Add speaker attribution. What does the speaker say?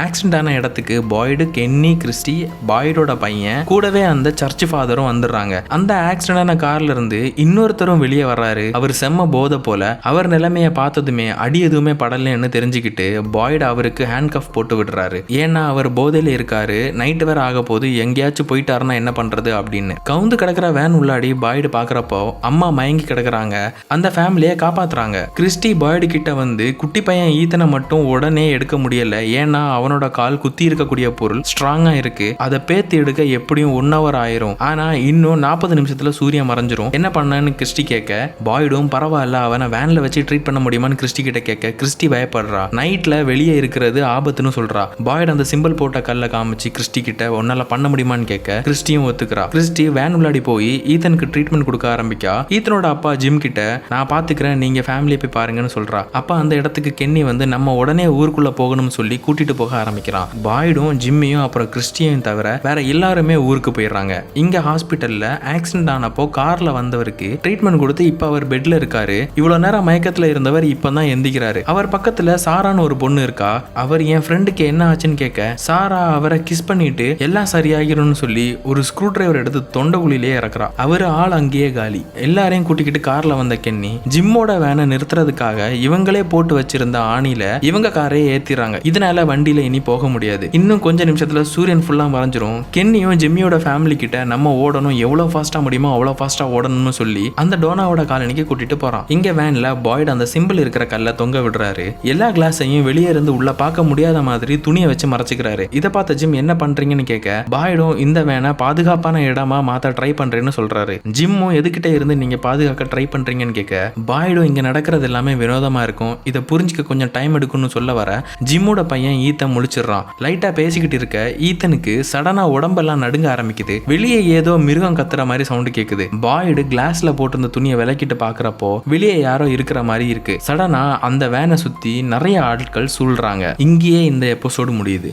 Speaker 1: Accident ஆன இடத்துக்கு boiled, Kenny, Christie, பாய்டோட பையன் கூடவே அந்த சர்ச் ஃபாதரும் வந்துடுறாங்க. அந்த ஆக்சிடென்ட் ஆன கார்ல இருந்து இன்னொருத்தரும் வெளியே வர்றாரு. அவர் செம்ம போதை போல. அவர் நிலைமைய பார்த்ததுமே அடி எதுவுமே படலன்னு தெரிஞ்சுக்கிட்டு பாய்டு அவருக்கு ஹேண்ட் கஃப் போட்டு விடுறாரு. ஏன்னா அவர் போதையில இருக்காரு, நைட் வேற ஆக போது, எங்கேயாச்சும் போயிட்டாருன்னா என்ன பண்றது அப்படின்னு. கவுந்து கிடக்குற வேன் உள்ளாடி பாய்டு பாக்குறப்போ அம்மா மயங்கி கிடக்குறாங்க. அந்த ஃபேமிலியை காப்பாத்துறாங்க. கிறிஸ்டி பாய்டு கிட்ட வந்து குட்டி பையன் ஈத்தனை மட்டும் உடனே எடுக்க முடியல. ஏன்னா அவனோட கால் குத்தி இருக்கக்கூடிய பொருள் ஸ்ட்ராங்கா இருக்கு. அதை பேத்து எடுக்க எப்படியும் 1 hour ஆயிரும். ஆனா இன்னும் 40 நிமிஷத்துல சூரியன் மறைஞ்சிரும். என்ன பண்ணன்னு கிறிஸ்டி கேட்க, பாய்டும் பரவாயில்ல அவனை வேன்ல வச்சு ட்ரீட் பண்ண முடியுமான்னு கிறிஸ்டி கிட்ட கேட்க, கிறிஸ்டி பயப்படுறா. நைட்ல வெளியே இருக்கிறது ஆபத்துன்னு சொல்றா. பாய்டு அந்த சிம்பிள் போட்ட கல்ல காமிச்சு கிறிஸ்டி கிட்ட உன்னால பண்ண முடியுமான்னு கேட்க கிறிஸ்டியும் ஒத்துக்கிறா. கிறிஸ்டி வேன் உள்ளாடி போய் ஈத்தனுக்கு ட்ரீட்மெண்ட் கொடுக்க ஆரம்பிக்கா. ஈத்தனோட அப்பா ஜிம் கிட்ட நான் பாத்துக்கிறேன், நீங்க ஃபேமிலியை போய் பாருங்கன்னு சொல்றா. அப்ப அந்த இடத்துக்கு கென்னி வந்து நம்ம உடனே ஊருக்குள்ள போகணும்னு சொல்லி கூட்டிட்டு போக ஆரம்பிக்கிறான். பாய்டும் ஜிம்மியும் அப்புறம் கிறிஸ்டியையும் தவிர வேற எல்லாருமே ஊருக்கு போயிடுறாங்க. இங்க ஹாஸ்பிட்டல்ல ஆக்சிடென்ட் ஆனப்போ கார்ல வந்தவருக்கு ட்ரீட்மெண்ட் கொடுத்து இப்ப அவர் பெட்ல இருக்காரு. இவ்வளவு நேரம் மயக்கத்துல இருந்தவர் இப்பதான் எந்திக்கிறாரு. அவர் பக்கத்துல சாரான்னு ஒரு பொண்ணு இருக்கா. அவர் என் ஃப்ரெண்டுக்கு என்ன ஆச்சுன்னு கேட்க, சாரா அவரை கிஸ் பண்ணிட்டு எல்லாம் சரியாகிரும்னு சொல்லி ஒரு ஸ்க்ரூ டிரைவர் எடுத்து தொண்டைக்குழியிலே இறக்குறா. அவரு ஆள் அங்கேயே காலி. எல்லாரையும் கூட்டிக்கிட்டு கார்ல வந்த கென்னி ஜிம்மோட வேனை நிறுத்துறதுக்காக இவங்களே போட்டு வச்சிருந்த ஆணில இவங்க காரை ஏத்திடுறாங்க. இதனால வண்டியில இனி போக முடியாது. இன்னும் கொஞ்ச நிமிஷத்துல சூரியன் ஃபுல்லா மறைஞ்சிரும். கென்னியும் ஜிம்மியோட ஃபேமிலி கிட்ட நம்ம ஓடணும், எவ்வளவு ஃபாஸ்டா முடியுமோ அவ்வளவு ஃபாஸ்டா ஓடணும்னு சொல்லி அந்த டோனாவோட காலனிக்கு கூட்டிட்டு போறான். இங்க வேன்ல பாய்டு அந்த சிம்பிள் இருக்கிற கல்ல தொங்க விடுறாரு. எல்லா கிளாஸையும் வெளியே இருந்து உள்ள பார்க்க முடியாத மாதிரி துணியை வச்சு மறைச்சுக்கிறாரு. இதை பார்த்த ஜிம் என்ன பண்றீங்கன்னு கேட்க, பாய்டும் இந்த வேனை பாதுகாப்பான இடமா மாத்த ட்ரை பண்றேன்னு சொல்றாரு. ஜிம்மும் எதுக்கிட்ட இருந்து நீங்க பாதுகாக்க ட்ரை பண்றீங்கன்னு கேட்க, பாய்டும் இங்க நடக்கிறது எல்லாமே வினோதமா இருக்கும், இதை புரிஞ்சுக்க கொஞ்சம் டைம் எடுக்கும்னு சொல்ல வர ஜிம்மோட பையன் ஈத்தன் முழிச்சிடுறான். லைட்டா பேசிக்கிட்டு இருக்க ஈத்தனுக்கு சடனா உடம்பெல்லாம் நடுங்க ஆரம்பிக்குது. வெளியே ஏதோ மிருகம் கத்துற மாதிரி சவுண்ட் கேக்குது. பாய்டு கிளாஸ்ல போட்டிருந்த துணியை விலக்கிட்டு பாக்குறப்போ வெளியே யாரோ இருக்கிற மாதிரி இருக்கு. சடனா அந்த வேனை சுத்தி நிறைய ஆட்கள் சூழ்றாங்க. இங்கேயே இந்த எபிசோடு முடியுது.